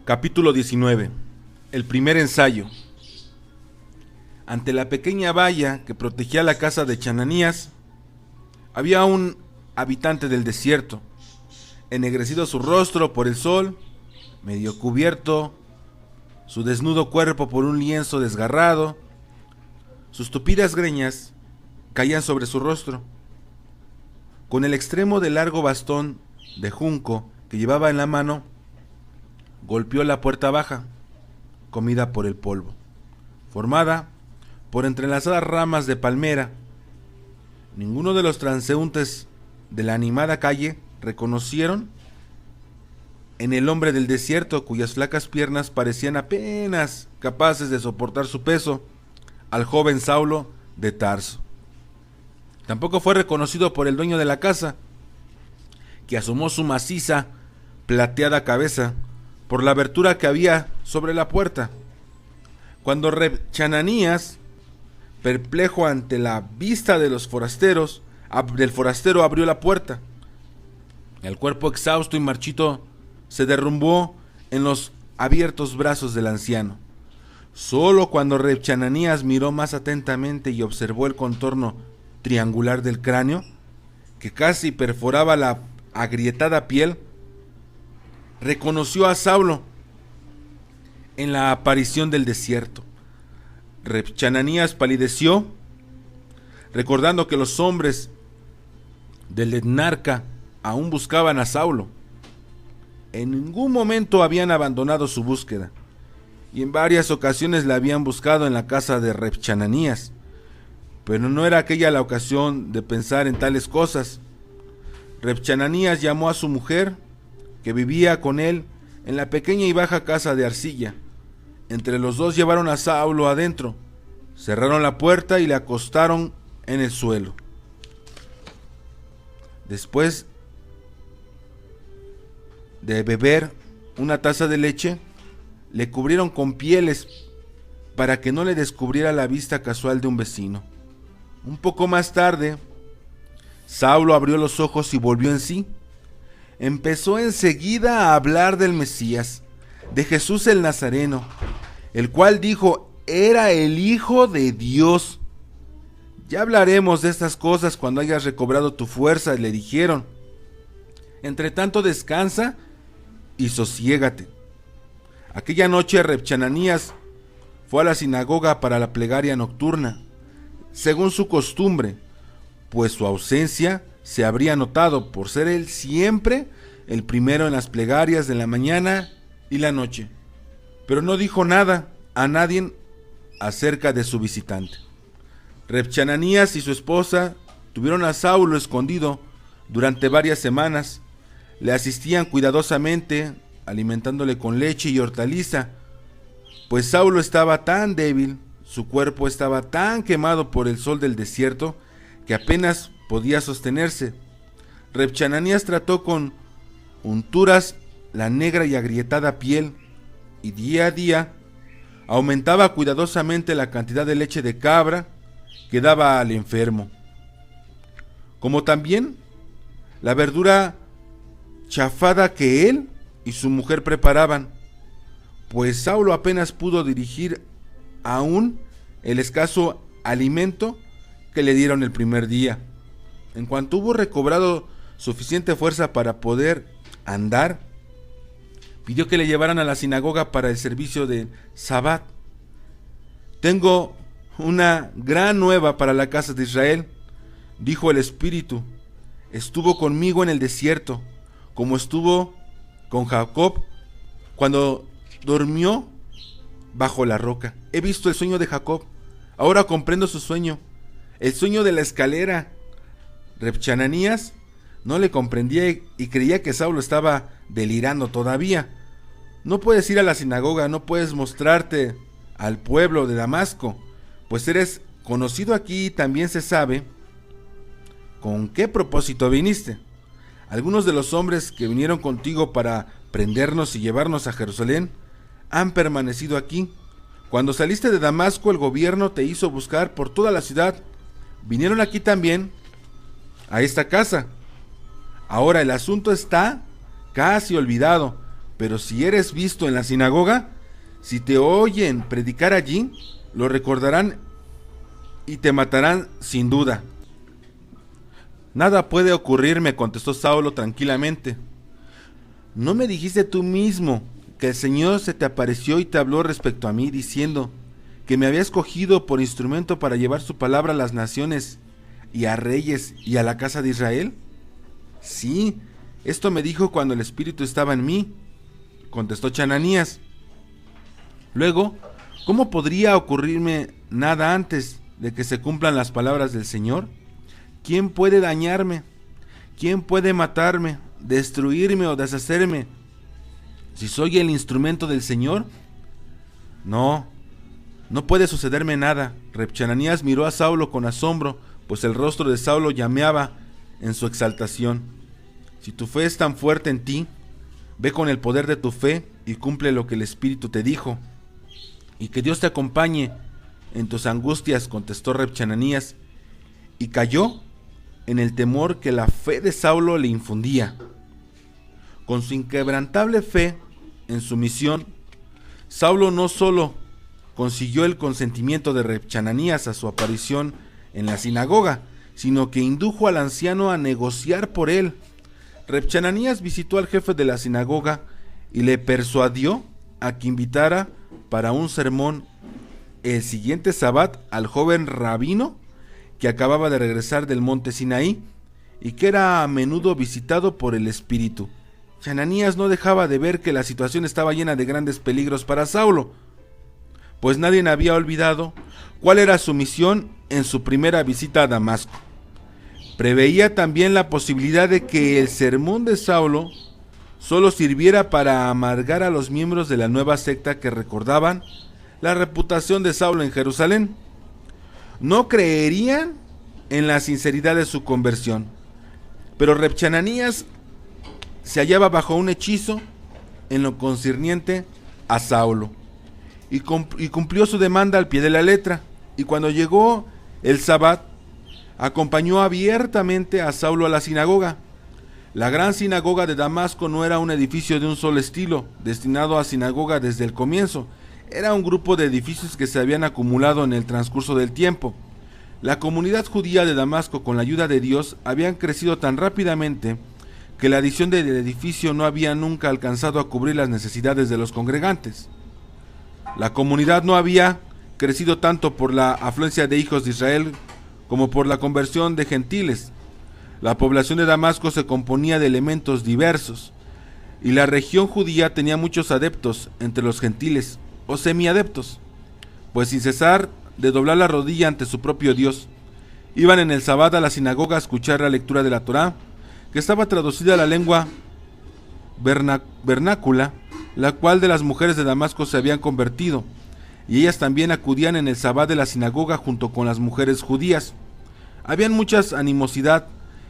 Capítulo 19. El primer ensayo. Ante la pequeña valla que protegía la casa de Chananías, había un habitante del desierto, ennegrecido su rostro por el sol, medio cubierto su desnudo cuerpo por un lienzo desgarrado. Sus tupidas greñas caían sobre su rostro. Con el extremo del largo bastón de junco que llevaba en la mano, golpeó la puerta baja, comida por el polvo, formada por entrelazadas ramas de palmera. Ninguno de los transeúntes de la animada calle reconocieron en el hombre del desierto, cuyas flacas piernas parecían apenas capaces de soportar su peso, al joven Saulo de Tarso. Tampoco fue reconocido por el dueño de la casa, que asomó su maciza, plateada cabeza por la abertura que había sobre la puerta. Cuando Chananías, perplejo ante la vista de los forasteros, del forastero, abrió la puerta, el cuerpo exhausto y marchito se derrumbó en los abiertos brazos del anciano. Solo cuando Chananías miró más atentamente y observó el contorno triangular del cráneo, que casi perforaba la agrietada piel, reconoció a Saulo en la aparición del desierto. Chananías palideció, recordando que los hombres del etnarca aún buscaban a Saulo. En ningún momento habían abandonado su búsqueda, y en varias ocasiones la habían buscado en la casa de Chananías, pero no era aquella la ocasión de pensar en tales cosas. Chananías llamó a su mujer, que vivía con él en la pequeña y baja casa de arcilla. Entre los dos llevaron a Saulo adentro, cerraron la puerta y le acostaron en el suelo. Después de beber una taza de leche, le cubrieron con pieles para que no le descubriera la vista casual de un vecino. Un poco más tarde, Saulo abrió los ojos y volvió en sí. Empezó enseguida a hablar del Mesías, de Jesús el Nazareno, el cual dijo era el Hijo de Dios. Ya hablaremos de estas cosas cuando hayas recobrado tu fuerza, le dijeron. Entre tanto descansa y sosiégate. Aquella noche Chananías fue a la sinagoga para la plegaria nocturna, según su costumbre, pues su ausencia se habría notado por ser él siempre el primero en las plegarias de la mañana y la noche, pero no dijo nada a nadie acerca de su visitante. Chananías y su esposa tuvieron a Saulo escondido durante varias semanas. Le asistían cuidadosamente, alimentándole con leche y hortaliza, pues Saulo estaba tan débil, su cuerpo estaba tan quemado por el sol del desierto, que apenas podía sostenerse. Chananías trató con unturas la negra y agrietada piel, y día a día aumentaba cuidadosamente la cantidad de leche de cabra que daba al enfermo, como también la verdura chafada que él y su mujer preparaban, pues Saulo apenas pudo dirigir aún el escaso alimento que le dieron el primer día. En cuanto hubo recobrado suficiente fuerza para poder andar, pidió que le llevaran a la sinagoga para el servicio de Sabbat. Tengo una gran nueva para la casa de Israel, dijo el Espíritu. Estuvo conmigo en el desierto, como estuvo con Jacob cuando durmió bajo la roca. He visto el sueño de Jacob, ahora comprendo su sueño, el sueño de la escalera. Chananías no le comprendía y creía que Saulo estaba delirando todavía. No puedes ir a la sinagoga, no puedes mostrarte al pueblo de Damasco, pues eres conocido aquí y también se sabe con qué propósito viniste. Algunos de los hombres que vinieron contigo para prendernos y llevarnos a Jerusalén han permanecido aquí. Cuando saliste de Damasco, el gobierno te hizo buscar por toda la ciudad. Vinieron aquí también, a esta casa. Ahora el asunto está casi olvidado, pero si eres visto en la sinagoga, si te oyen predicar allí, lo recordarán y te matarán sin duda. Nada puede ocurrirme, contestó Saulo tranquilamente. ¿No me dijiste tú mismo que el Señor se te apareció y te habló respecto a mí, diciendo que me había escogido por instrumento para llevar su palabra a las naciones y a reyes y a la casa de Israel? Sí, esto me dijo cuando el Espíritu estaba en mí, contestó Chananías. Luego, ¿cómo podría ocurrirme nada antes de que se cumplan las palabras del Señor? ¿Quién puede dañarme? ¿Quién puede matarme, destruirme o deshacerme si soy el instrumento del Señor? No puede sucederme nada. Reb Chananías miró a Saulo con asombro, pues el rostro de Saulo llameaba en su exaltación. Si tu fe es tan fuerte en ti, ve con el poder de tu fe y cumple lo que el Espíritu te dijo. Y que Dios te acompañe en tus angustias, contestó Reb Chananías, y cayó en el temor que la fe de Saulo le infundía. Con su inquebrantable fe en su misión, Saulo no solo consiguió el consentimiento de Reb Chananías a su aparición en la sinagoga, sino que indujo al anciano a negociar por él. Reb Chananías visitó al jefe de la sinagoga y le persuadió a que invitara para un sermón el siguiente Sabbat al joven rabino que acababa de regresar del monte Sinaí y que era a menudo visitado por el Espíritu. Chananías no dejaba de ver que la situación estaba llena de grandes peligros para Saulo, pues nadie había olvidado cuál era su misión en su primera visita a Damasco. Preveía también la posibilidad de que el sermón de Saulo solo sirviera para amargar a los miembros de la nueva secta que recordaban la reputación de Saulo en Jerusalén. No creerían en la sinceridad de su conversión, pero Reb Chananías se hallaba bajo un hechizo en lo concerniente a Saulo y cumplió su demanda al pie de la letra, y cuando llegó el Sabbat acompañó abiertamente a Saulo a la sinagoga. La gran sinagoga de Damasco no era un edificio de un solo estilo, destinado a sinagoga desde el comienzo. Era un grupo de edificios que se habían acumulado en el transcurso del tiempo. La comunidad judía de Damasco, con la ayuda de Dios, habían crecido tan rápidamente que la adición del edificio no había nunca alcanzado a cubrir las necesidades de los congregantes. La comunidad no había crecido tanto por la afluencia de hijos de Israel como por la conversión de gentiles. La población de Damasco se componía de elementos diversos, y la región judía tenía muchos adeptos entre los gentiles o semiadeptos, pues sin cesar de doblar la rodilla ante su propio Dios, iban en el Sabbat a la sinagoga a escuchar la lectura de la Torá, que estaba traducida a la lengua vernácula, la cual de las mujeres de Damasco se habían convertido, y ellas también acudían en el Sabbat de la sinagoga junto con las mujeres judías. Habían muchas animosidad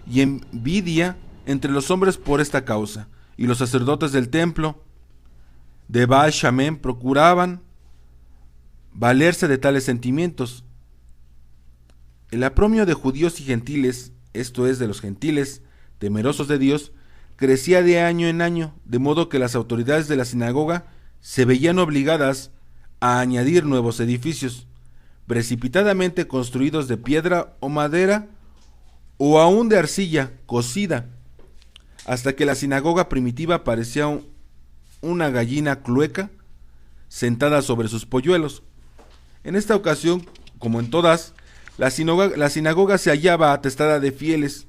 y envidia entre los hombres por esta causa, y los sacerdotes del templo de Baal Shamem procuraban valerse de tales sentimientos. El apromio de judíos y gentiles, esto es, de los gentiles temerosos de Dios, crecía de año en año, de modo que las autoridades de la sinagoga se veían obligadas a añadir nuevos edificios, precipitadamente construidos de piedra o madera, o aún de arcilla cocida, hasta que la sinagoga primitiva parecía una gallina clueca sentada sobre sus polluelos. En esta ocasión, como en todas, la sinagoga se hallaba atestada de fieles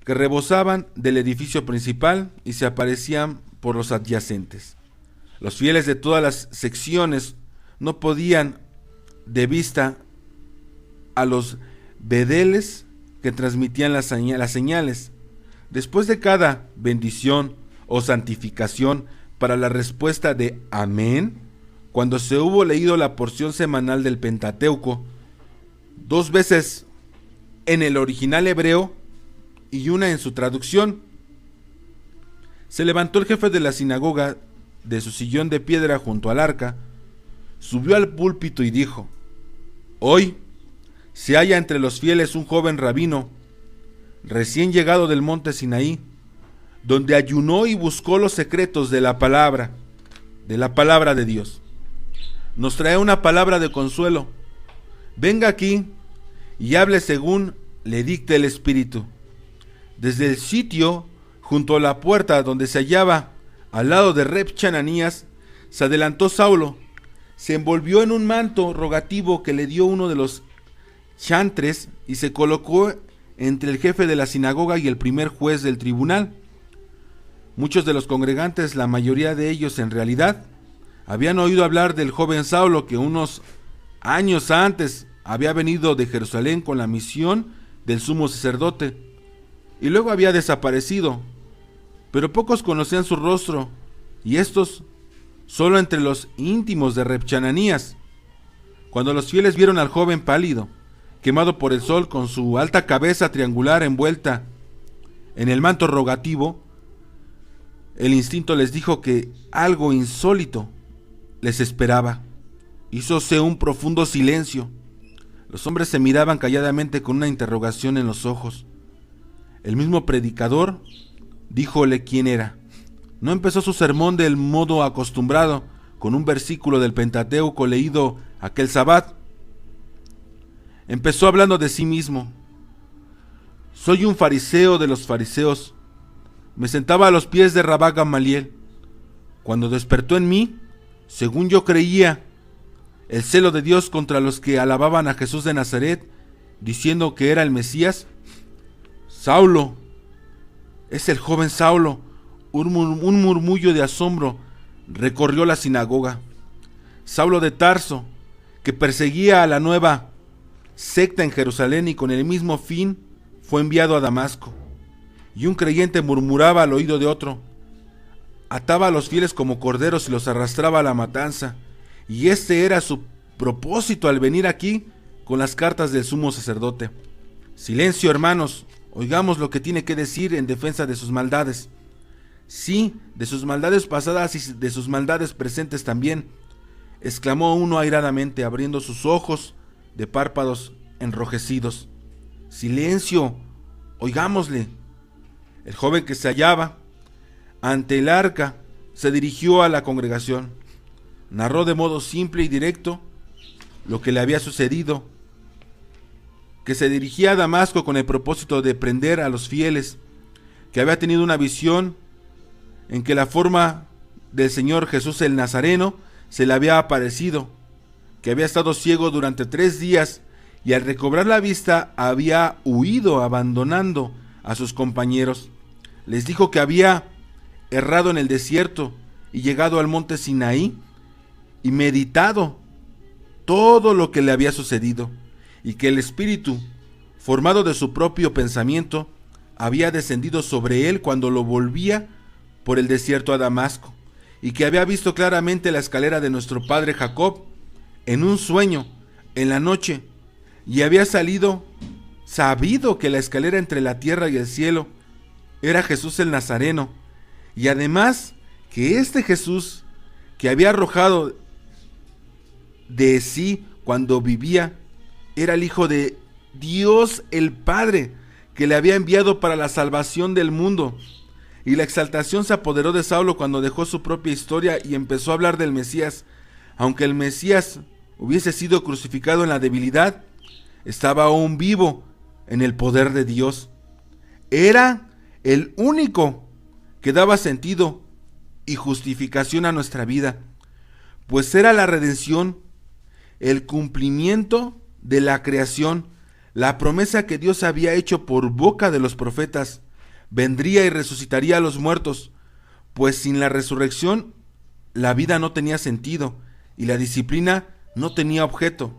que rebosaban del edificio principal y se aparecían por los adyacentes. Los fieles de todas las secciones no podían de vista a los bedeles que transmitían las señales. Después de cada bendición o santificación para la respuesta de amén, cuando se hubo leído la porción semanal del Pentateuco, 2 veces en el original hebreo y una en su traducción, se levantó el jefe de la sinagoga de su sillón de piedra junto al arca, subió al púlpito y dijo: hoy se halla entre los fieles un joven rabino, recién llegado del monte Sinaí, donde ayunó y buscó los secretos de la palabra de Dios. Nos trae una palabra de consuelo. Venga aquí y hable según le dicte el Espíritu. Desde el sitio junto a la puerta donde se hallaba al lado de Reb Ananías, se adelantó Saulo, se envolvió en un manto rogativo que le dio uno de los chantres y se colocó entre el jefe de la sinagoga y el primer juez del tribunal. Muchos de los congregantes, la mayoría de ellos en realidad, habían oído hablar del joven Saulo que unos años antes había venido de Jerusalén con la misión del sumo sacerdote y luego había desaparecido, pero pocos conocían su rostro, y estos solo entre los íntimos de Reb Ananías. Cuando los fieles vieron al joven pálido, quemado por el sol, con su alta cabeza triangular envuelta en el manto rogativo, el instinto les dijo que algo insólito les esperaba. Hízose un profundo silencio. Los hombres se miraban calladamente con una interrogación en los ojos. El mismo predicador díjole quién era. No empezó su sermón del modo acostumbrado, con un versículo del Pentateuco leído aquel sabbat. Empezó hablando de sí mismo. Soy un fariseo de los fariseos. Me sentaba a los pies de Rabá Gamaliel. Cuando despertó en mí, según yo creía, el celo de Dios contra los que alababan a Jesús de Nazaret, diciendo que era el Mesías. Saulo, es el joven Saulo. Un murmullo de asombro recorrió la sinagoga. Saulo de Tarso, que perseguía a la nueva secta en Jerusalén y con el mismo fin fue enviado a Damasco. Y un creyente murmuraba al oído de otro. Ataba a los fieles como corderos y los arrastraba a la matanza. Y este era su propósito al venir aquí con las cartas del sumo sacerdote. Silencio, hermanos, oigamos lo que tiene que decir en defensa de sus maldades. Sí, de sus maldades pasadas y de sus maldades presentes también, exclamó uno airadamente, abriendo sus ojos de párpados enrojecidos. Silencio, oigámosle. El joven que se hallaba ante el arca se dirigió a la congregación. Narró de modo simple y directo lo que le había sucedido, que se dirigía a Damasco con el propósito de prender a los fieles, que había tenido una visión en que la forma del Señor Jesús el Nazareno se le había aparecido, que había estado ciego durante 3 días y al recobrar la vista había huido abandonando a sus compañeros. Les dijo que había errado en el desierto y llegado al monte Sinaí y meditado todo lo que le había sucedido, y que el Espíritu, formado de su propio pensamiento, había descendido sobre él cuando lo volvía por el desierto a Damasco, y que había visto claramente la escalera de nuestro padre Jacob en un sueño en la noche, y había sabido que la escalera entre la tierra y el cielo era Jesús el Nazareno, y además que este Jesús que había arrojado de sí cuando vivía era el Hijo de Dios el Padre, que le había enviado para la salvación del mundo. Y la exaltación se apoderó de Saulo cuando dejó su propia historia y empezó a hablar del Mesías. Aunque el Mesías hubiese sido crucificado en la debilidad, estaba aún vivo en el poder de Dios. Era el único que daba sentido y justificación a nuestra vida, pues era la redención, el cumplimiento de la creación, la promesa que Dios había hecho por boca de los profetas. Vendría y resucitaría a los muertos, pues sin la resurrección la vida no tenía sentido y la disciplina no tenía objeto.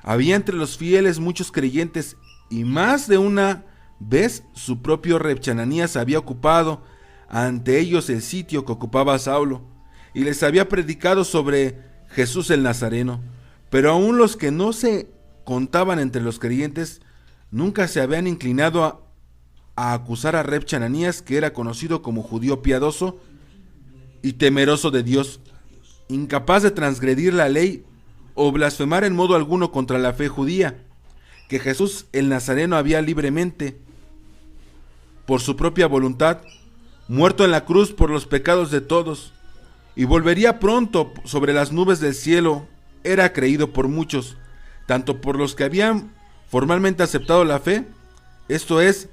Había entre los fieles muchos creyentes y más de una vez su propio Reb Ananías había ocupado ante ellos el sitio que ocupaba Saulo y les había predicado sobre Jesús el Nazareno. Pero aún los que no se contaban entre los creyentes nunca se habían inclinado a acusar a Reb Ananías, que era conocido como judío piadoso y temeroso de Dios, incapaz de transgredir la ley o blasfemar en modo alguno contra la fe judía, que Jesús el Nazareno había libremente, por su propia voluntad, muerto en la cruz por los pecados de todos, y volvería pronto sobre las nubes del cielo, era creído por muchos, tanto por los que habían formalmente aceptado la fe, esto es,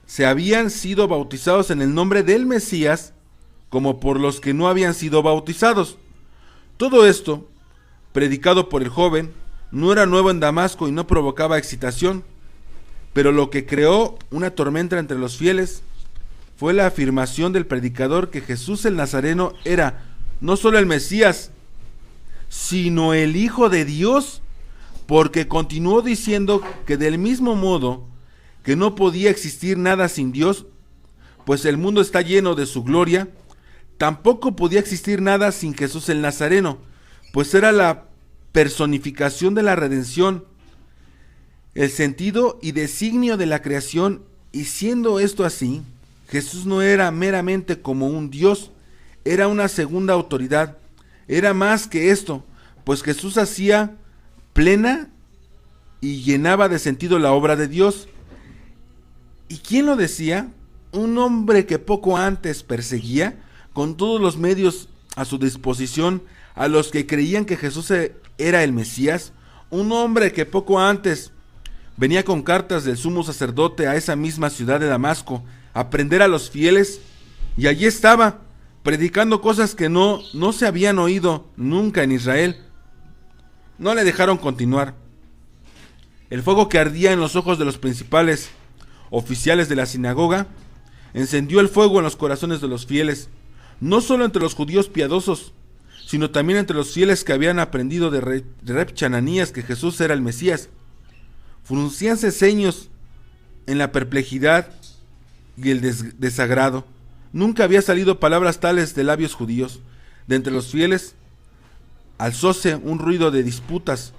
se habían sido bautizados en el nombre del Mesías, como por los que no habían sido bautizados. Todo esto, predicado por el joven, no era nuevo en Damasco y no provocaba excitación, pero lo que creó una tormenta entre los fieles fue la afirmación del predicador que Jesús el Nazareno era no solo el Mesías, sino el Hijo de Dios, porque continuó diciendo que del mismo modo que no podía existir nada sin Dios, pues el mundo está lleno de su gloria, tampoco podía existir nada sin Jesús el Nazareno, pues era la personificación de la redención, el sentido y designio de la creación, y siendo esto así, Jesús no era meramente como un Dios, era una segunda autoridad, era más que esto, pues Jesús hacía plena y llenaba de sentido la obra de Dios. ¿Y quién lo decía? Un hombre que poco antes perseguía, con todos los medios a su disposición, a los que creían que Jesús era el Mesías, un hombre que poco antes venía con cartas del sumo sacerdote a esa misma ciudad de Damasco, a prender a los fieles, y allí estaba, predicando cosas que no se habían oído nunca en Israel. No le dejaron continuar. El fuego que ardía en los ojos de los principales oficiales de la sinagoga encendió el fuego en los corazones de los fieles, no solo entre los judíos piadosos, sino también entre los fieles que habían aprendido de Reb Chananías que Jesús era el Mesías. Fruncíanse ceños en la perplejidad y el desagrado. Nunca había salido palabras tales de labios judíos. De entre los fieles alzóse un ruido de disputas.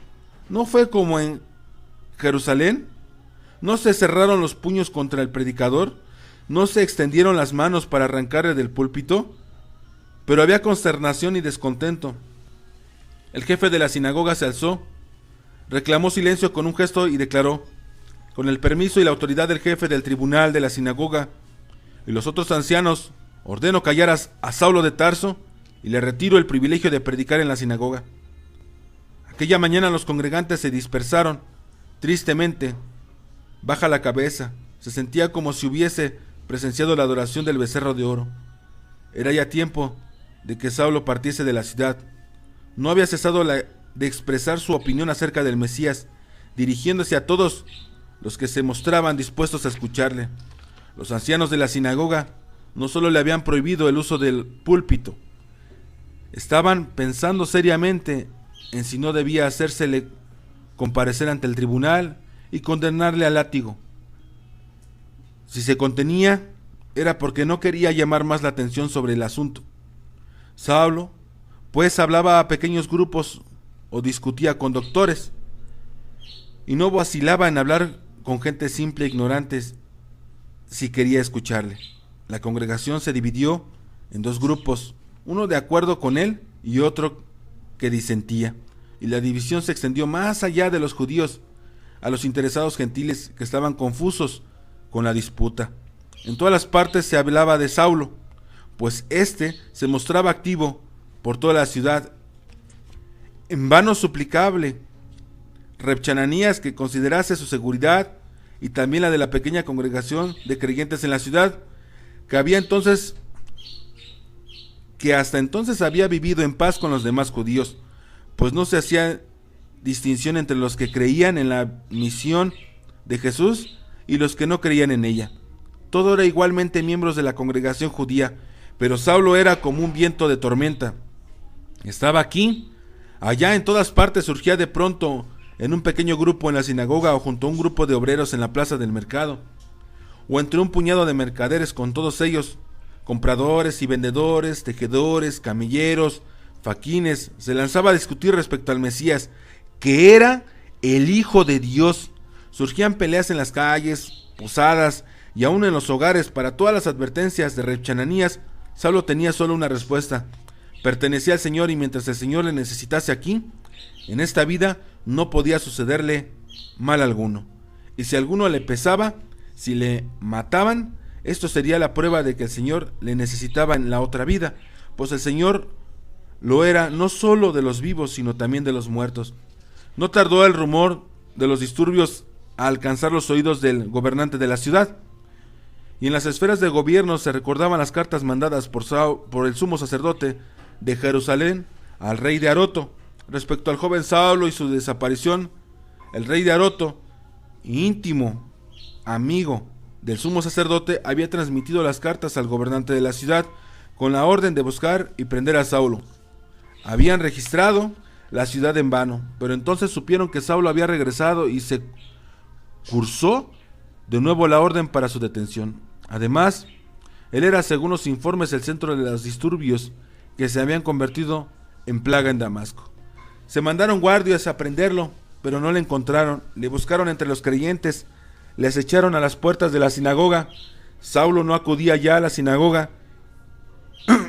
¿No fue como en Jerusalén? ¿No se cerraron los puños contra el predicador? ¿No se extendieron las manos para arrancarle del púlpito? Pero había consternación y descontento. El jefe de la sinagoga se alzó, reclamó silencio con un gesto y declaró: con el permiso y la autoridad del jefe del tribunal de la sinagoga y los otros ancianos, ordeno callar a Saulo de Tarso y le retiro el privilegio de predicar en la sinagoga. Aquella mañana los congregantes se dispersaron, tristemente, baja la cabeza, se sentía como si hubiese presenciado la adoración del becerro de oro. Era ya tiempo de que Saulo partiese de la ciudad. No había cesado de expresar su opinión acerca del Mesías, dirigiéndose a todos los que se mostraban dispuestos a escucharle. Los ancianos de la sinagoga no solo le habían prohibido el uso del púlpito, estaban pensando seriamente en si no debía hacérsele comparecer ante el tribunal y condenarle al látigo. Si se contenía, era porque no quería llamar más la atención sobre el asunto. Saulo, pues, hablaba a pequeños grupos o discutía con doctores, y no vacilaba en hablar con gente simple e ignorante si quería escucharle. La congregación se dividió en dos grupos, uno de acuerdo con él y otro que disentía, y la división se extendió más allá de los judíos, a los interesados gentiles que estaban confusos con la disputa. En todas las partes se hablaba de Saulo, pues éste se mostraba activo por toda la ciudad. En vano suplicable Reb Chananías que considerase su seguridad y también la de la pequeña congregación de creyentes en la ciudad, que hasta entonces había vivido en paz con los demás judíos, pues no se hacía distinción entre los que creían en la misión de Jesús y los que no creían en ella. Todos eran igualmente miembros de la congregación judía, pero Saulo era como un viento de tormenta. Estaba aquí, allá, en todas partes. Surgía de pronto en un pequeño grupo en la sinagoga, o junto a un grupo de obreros en la plaza del mercado, o entre un puñado de mercaderes, con todos ellos, compradores y vendedores, tejedores, camilleros, faquines. Se lanzaba a discutir respecto al Mesías, que era el Hijo de Dios. Surgían peleas en las calles, posadas y aún en los hogares. Para todas las advertencias de Reb Chananías, Saulo tenía solo una respuesta: pertenecía al Señor, y mientras el Señor le necesitase aquí, en esta vida, no podía sucederle mal alguno. Y si alguno le pesaba, si le mataban, Esto sería la prueba de que el Señor le necesitaba en la otra vida, pues el Señor lo era no solo de los vivos, sino también de los muertos. No tardó el rumor de los disturbios a alcanzar los oídos del gobernante de la ciudad, y en las esferas de gobierno se recordaban las cartas mandadas por el sumo sacerdote de Jerusalén al rey de Aroto respecto al joven Saulo y su desaparición. El rey de Aroto, íntimo amigo del sumo sacerdote, había transmitido las cartas al gobernante de la ciudad con la orden de buscar y prender a Saulo. Habían registrado la ciudad en vano, pero entonces supieron que Saulo había regresado y se cursó de nuevo la orden para su detención. Además, él era, según los informes, el centro de los disturbios que se habían convertido en plaga en Damasco. Se mandaron guardias a prenderlo, pero no le encontraron. Le buscaron entre los creyentes, le acecharon a las puertas de la sinagoga. Saulo no acudía ya a la sinagoga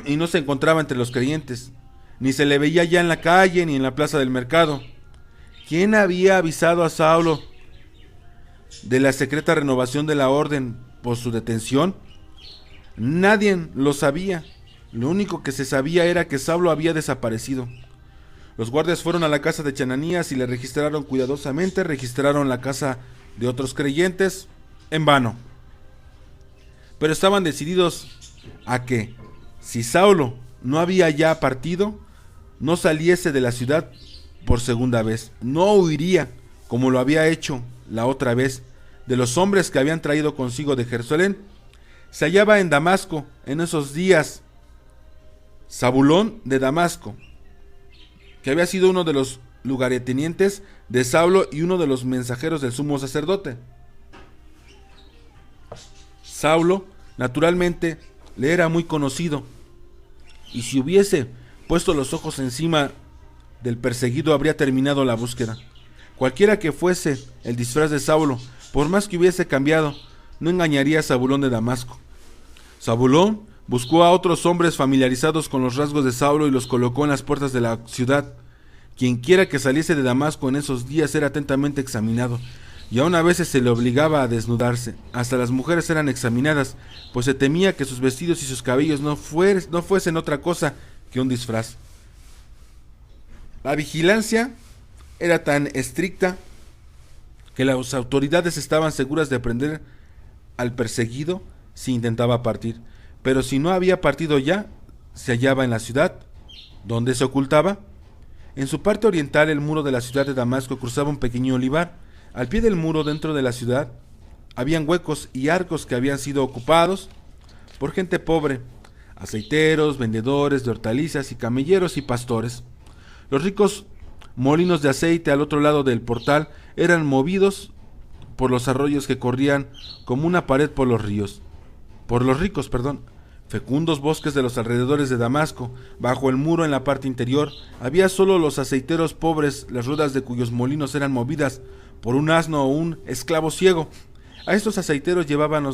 y no se encontraba entre los creyentes, ni se le veía ya en la calle ni en la plaza del mercado. ¿Quién había avisado a Saulo de la secreta renovación de la orden por su detención? Nadie lo sabía. Lo único que se sabía era que Saulo había desaparecido. Los guardias fueron a la casa de Chananías y le registraron cuidadosamente. Registraron la casa de otros creyentes en vano, pero estaban decididos a que, si Saulo no había ya partido, no saliese de la ciudad por segunda vez. No huiría como lo había hecho la otra vez de los hombres que habían traído consigo de Jerusalén. Se hallaba en Damasco en esos días Zabulón de Damasco, que había sido uno de los lugartenientes de Saulo y uno de los mensajeros del sumo sacerdote. Saulo, naturalmente, le era muy conocido, y si hubiese puesto los ojos encima del perseguido, habría terminado la búsqueda. Cualquiera que fuese el disfraz de Saulo, por más que hubiese cambiado, no engañaría a Zabulón de Damasco. Zabulón buscó a otros hombres familiarizados con los rasgos de Saulo y los colocó en las puertas de la ciudad. Quienquiera que saliese de Damasco en esos días era atentamente examinado, y aún a veces se le obligaba a desnudarse. Hasta las mujeres eran examinadas, pues se temía que sus vestidos y sus cabellos no fuesen otra cosa que un disfraz. La vigilancia era tan estricta que las autoridades estaban seguras de prender al perseguido si intentaba partir, pero si no había partido ya, se hallaba en la ciudad. ¿Dónde se ocultaba? En su parte oriental, el muro de la ciudad de Damasco cruzaba un pequeño olivar. Al pie del muro, dentro de la ciudad, habían huecos y arcos que habían sido ocupados por gente pobre, aceiteros, vendedores de hortalizas y camelleros y pastores. Los ricos molinos de aceite al otro lado del portal eran movidos por los arroyos que corrían como una pared por los ricos. Fecundos bosques de los alrededores de Damasco. Bajo el muro, en la parte interior, había solo los aceiteros pobres, las ruedas de cuyos molinos eran movidas por un asno o un esclavo ciego. A estos aceiteros llevaban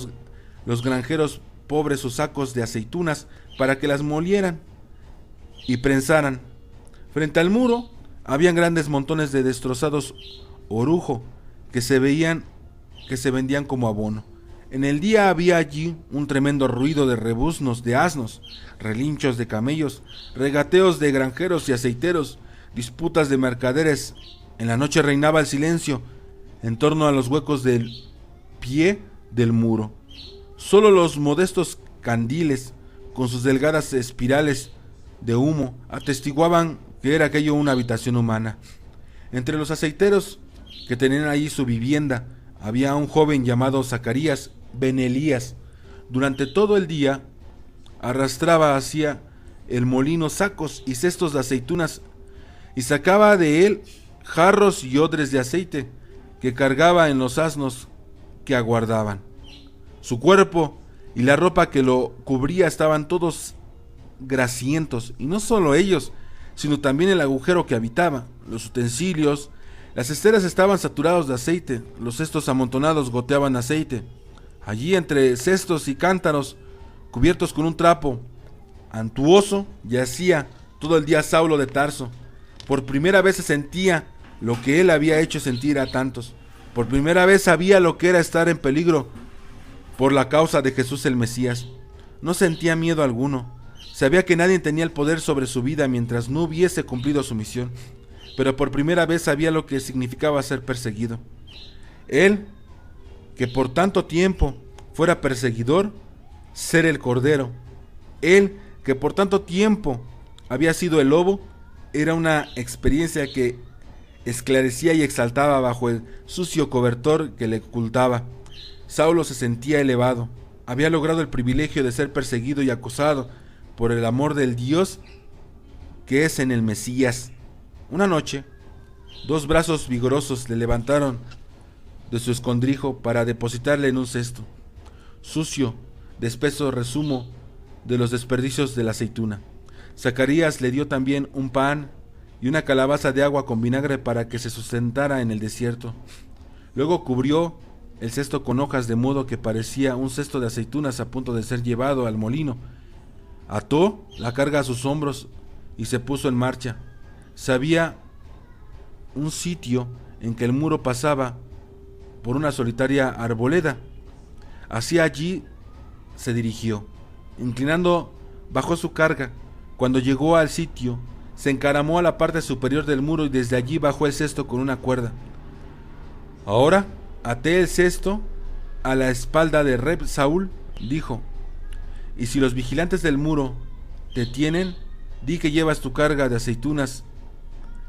los granjeros pobres sus sacos de aceitunas para que las molieran y prensaran. Frente al muro habían grandes montones de destrozados orujo que se vendían como abono. En el día había allí un tremendo ruido de rebuznos de asnos, relinchos de camellos, regateos de granjeros y aceiteros, disputas de mercaderes. En la noche reinaba el silencio en torno a los huecos del pie del muro. Solo los modestos candiles, con sus delgadas espirales de humo, atestiguaban que era aquello una habitación humana. Entre los aceiteros que tenían allí su vivienda, había un joven llamado Zacarías Ben Elías. Durante todo el día arrastraba hacia el molino sacos y cestos de aceitunas y sacaba de él jarros y odres de aceite que cargaba en los asnos que aguardaban. Su cuerpo y la ropa que lo cubría estaban todos grasientos, y no solo ellos, sino también el agujero que habitaba. Los utensilios, las esteras estaban saturados de aceite, los cestos amontonados goteaban aceite. Allí, entre cestos y cántaros cubiertos con un trapo antuoso, yacía todo el día Saulo de Tarso. Por primera vez se sentía lo que él había hecho sentir a tantos. Por primera vez sabía lo que era estar en peligro por la causa de Jesús el Mesías. No sentía miedo alguno. Sabía que nadie tenía el poder sobre su vida mientras no hubiese cumplido su misión, pero por primera vez sabía lo que significaba ser perseguido. Él, que por tanto tiempo fuera perseguidor, ser el cordero. Él, que por tanto tiempo había sido el lobo, era una experiencia que esclarecía y exaltaba bajo el sucio cobertor que le ocultaba. Saulo se sentía elevado. Había logrado el privilegio de ser perseguido y acosado por el amor del Dios que es en el Mesías. Una noche, dos brazos vigorosos le levantaron de su escondrijo para depositarle en un cesto, sucio, de espeso rezumo de los desperdicios de la aceituna. Zacarías le dio también un pan y una calabaza de agua con vinagre para que se sustentara en el desierto. Luego cubrió el cesto con hojas de modo que parecía un cesto de aceitunas a punto de ser llevado al molino. Ató la carga a sus hombros y se puso en marcha. Sabía un sitio en que el muro pasaba por una solitaria arboleda. Hacia allí se dirigió. Inclinando, bajó su carga. Cuando llegó al sitio, se encaramó a la parte superior del muro y desde allí bajó el cesto con una cuerda. Ahora até el cesto a la espalda de Reb Saúl, dijo, y si los vigilantes del muro te tienen, di que llevas tu carga de aceitunas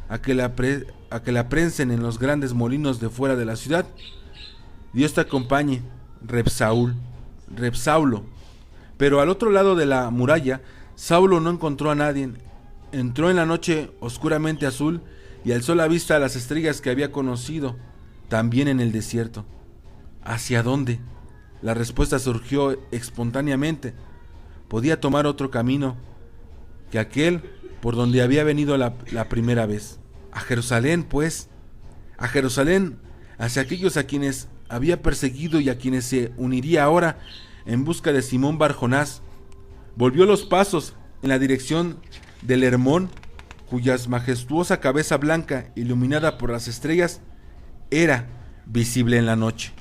a que la prensen en los grandes molinos de fuera de la ciudad. Dios te acompañe, Reb Saulo. Pero al otro lado de la muralla, Saulo no encontró a nadie. Entró en la noche oscuramente azul y alzó la vista a las estrellas que había conocido, también en el desierto. ¿Hacia dónde? La respuesta surgió espontáneamente. Podía tomar otro camino que aquel por donde había venido la primera vez. A Jerusalén, pues. A Jerusalén, hacia aquellos a quienes había perseguido y a quienes se uniría ahora en busca de Simón Bar-Jonás. Volvió los pasos en la dirección del Hermón, cuya majestuosa cabeza blanca, iluminada por las estrellas, era visible en la noche.